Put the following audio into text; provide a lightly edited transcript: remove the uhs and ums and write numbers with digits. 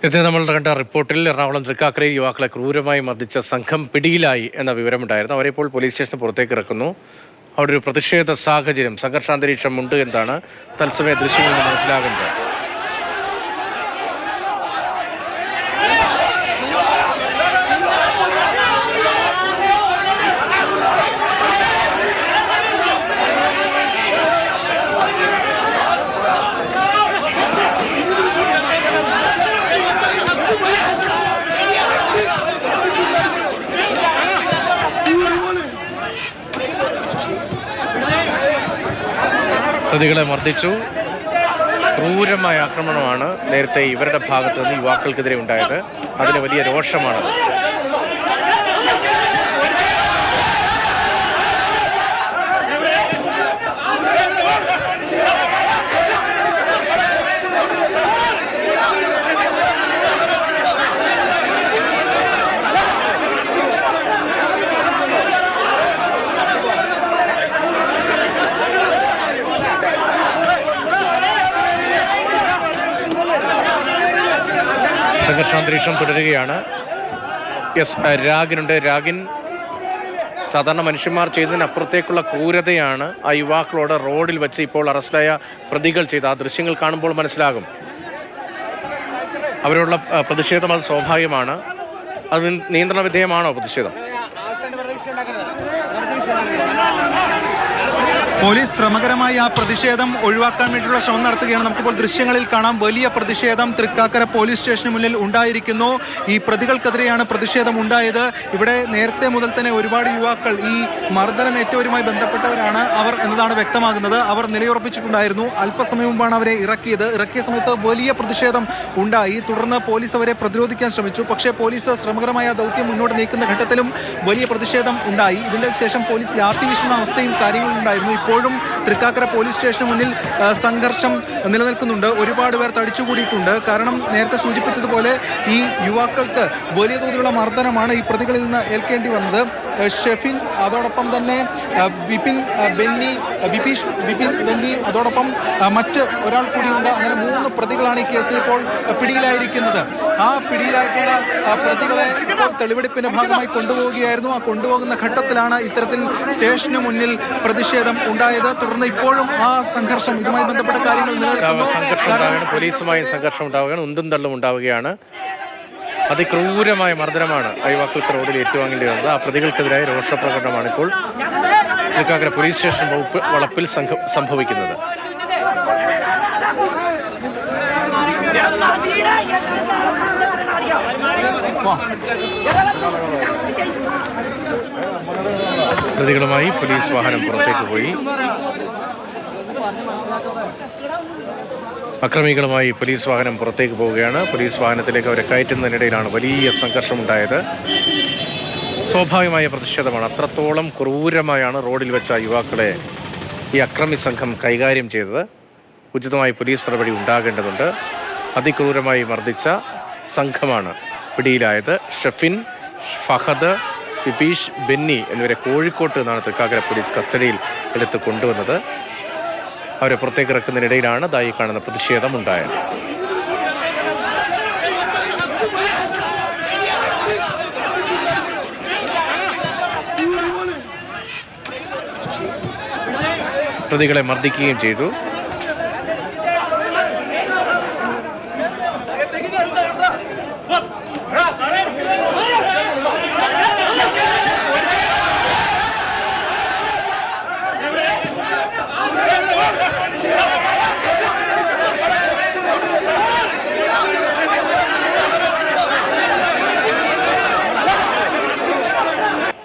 ഇത് നമ്മൾ കണ്ട റിപ്പോർട്ടിൽ എറണാകുളം തൃക്കാക്കരയിൽ യുവാക്കളെ ക്രൂരമായി മർദ്ദിച്ച സംഘം പിടിയിലായി എന്ന വിവരമുണ്ടായിരുന്നു. അവരെ ഇപ്പോൾ പോലീസ് സ്റ്റേഷന് പുറത്തേക്ക് ഇറക്കുന്നു. അവിടെ ഒരു പ്രതിഷേധ സാഹചര്യം, സംഘർഷാന്തരീക്ഷം ഉണ്ട് എന്നാണ് തത്സമയ ദൃശ്യങ്ങളിൽ നിന്ന് മനസ്സിലാകുന്നത്. പ്രതികളെ മർദ്ദിച്ചു. ക്രൂരമായ ആക്രമണമാണ് നേരത്തെ ഇവരുടെ ഭാഗത്ത് നിന്ന് യുവാക്കൾക്കെതിരെ ഉണ്ടായത്. അതിന് വലിയ രോഷമാണ്. സംഘർഷാന്തരീക്ഷം തുടരുകയാണ്. രാഗിനുണ്ട്. രാഗിൻ, സാധാരണ മനുഷ്യന്മാർ ചെയ്യുന്നതിനപ്പുറത്തേക്കുള്ള ക്രൂരതയാണ് ആ യുവാക്കളോട് റോഡിൽ വെച്ച് ഇപ്പോൾ അറസ്റ്റായ പ്രതികൾ ചെയ്ത ആ ദൃശ്യങ്ങൾ കാണുമ്പോൾ മനസ്സിലാകും. അവരോടുള്ള പ്രതിഷേധം അത് സ്വാഭാവികമാണ്. അത് നിയന്ത്രണ വിധേയമാണോ പ്രതിഷേധം? പോലീസ് ശ്രമകരമായി ആ പ്രതിഷേധം ഒഴിവാക്കാൻ വേണ്ടിയുള്ള ശ്രമം നടത്തുകയാണ്. നമുക്കിപ്പോൾ ദൃശ്യങ്ങളിൽ കാണാം, വലിയ പ്രതിഷേധം തൃക്കാക്കര പോലീസ് സ്റ്റേഷന് മുന്നിൽ ഉണ്ടായിരിക്കുന്നു. ഈ പ്രതികൾക്കെതിരെയാണ് പ്രതിഷേധം ഉണ്ടായത്. ഇവിടെ നേരത്തെ മുതൽ തന്നെ ഒരുപാട് യുവാക്കൾ ഈ മർദ്ദനമേറ്റവരുമായി ബന്ധപ്പെട്ടവരാണ് അവർ എന്നതാണ് വ്യക്തമാകുന്നത്. അവർ നിലയുറപ്പിച്ചിട്ടുണ്ടായിരുന്നു. അല്പസമയം മുമ്പാണ് അവരെ ഇറക്കിയ സമയത്ത് വലിയ പ്രതിഷേധം ഉണ്ടായി. തുടർന്ന് പോലീസ് അവരെ പ്രതിരോധിക്കാൻ ശ്രമിച്ചു. പക്ഷേ പോലീസ് ശ്രമകരമായ ദൗത്യം മുന്നോട്ട് നീക്കുന്ന ഘട്ടത്തിലും വലിയ പ്രതിഷേധം ഉണ്ടായി. ഇതിന്റെ ശേഷം പോലീസ് ലാത്തി വീശുന്ന അവസ്ഥയും കാര്യങ്ങളുണ്ടായിരുന്നു. ഇപ്പോഴും തൃക്കാക്കര പോലീസ് സ്റ്റേഷന് മുന്നിൽ സംഘർഷം നിലനിൽക്കുന്നുണ്ട്. ഒരുപാട് പേർ തടിച്ചുകൂടിയിട്ടുണ്ട്. കാരണം നേരത്തെ സൂചിപ്പിച്ചതുപോലെ ഈ യുവാക്കൾക്ക് വലിയ തോതിലുള്ള മർദ്ദനമാണ് ഈ പ്രതികളിൽ നിന്ന് ഏൽക്കേണ്ടി വന്നത്. ഷെഫിൻ, അതോടൊപ്പം തന്നെ വിപിൻ ബെന്നി, അതോടൊപ്പം മറ്റ് ഒരാൾ കൂടിയുണ്ട്. അങ്ങനെ 3 പ്രതികളാണ് ഈ കേസിൽ ഇപ്പോൾ പിടിയിലായിരിക്കുന്നത്. ആ പിടിയിലായിട്ടുള്ള പ്രതികളെ ഇപ്പോൾ തെളിവെടുപ്പിന്റെ ഭാഗമായി കൊണ്ടുപോവുകയായിരുന്നു. ആ കൊണ്ടുപോകുന്ന ഘട്ടത്തിലാണ് ഇത്തരത്തിൽ സ്റ്റേഷന് മുന്നിൽ പ്രതിഷേധം ഉണ്ടായത്. തുടർന്ന് ഇപ്പോഴും ആ സംഘർഷം, ഇതുമായി ബന്ധപ്പെട്ട കാര്യങ്ങൾ നിലനിൽക്കുന്നു. പോലീസുമായി സംഘർഷം ഉണ്ടാവുകയാണ്, ഉന്തും തള്ളും ഉണ്ടാവുകയാണ്. അതിക്രൂരമായ മർദ്ദനമാണ് യുവാക്കൾക്ക് റോഡിൽ ഏറ്റുവാങ്ങേണ്ടി വന്നത്. ആ പ്രതികൾക്കെതിരായ രോഷപ്രകടനമാണ് ഇപ്പോൾ തൃക്കാക്കര പോലീസ് സ്റ്റേഷൻ വളപ്പിൽ സംഭവിക്കുന്നത്. പ്രതികളുമായി പോലീസ് വാഹനം പുറത്തേക്ക് പോയി. അക്രമികളുമായി പോലീസ് വാഹനം പുറത്തേക്ക് പോവുകയാണ്. പോലീസ് വാഹനത്തിലേക്ക് അവരെ കയറ്റുന്നതിനിടയിലാണ് വലിയ സംഘർഷമുണ്ടായത്. സ്വാഭാവികമായ പ്രതിഷേധമാണ്. അത്രത്തോളം ക്രൂരമായാണ് റോഡിൽ വെച്ച യുവാക്കളെ ഈ അക്രമി സംഘം കൈകാര്യം ചെയ്തത്. ഉചിതമായി പോലീസ് നടപടി ഉണ്ടാകേണ്ടതുണ്ട്. അതിക്രൂരമായി മർദ്ദിച്ച സംഘമാണ് പിടിയിലായത്. ഷെഫിൻ, ഫഹദ്, വിപീഷ്, ബെന്നി എന്നിവരെ കോഴിക്കോട്ട് നിന്നാണ് തൃക്കാക്കര പോലീസ് കസ്റ്റഡിയിൽ എടുത്ത് കൊണ്ടുവന്നത്. അവരെ പുറത്തേക്ക് ഇറക്കുന്നതിനിടയിലാണ് ദായി കാണുന്ന പ്രതിഷേധം ഉണ്ടായത്. പ്രതികളെ മർദ്ദിക്കുകയും ചെയ്തു.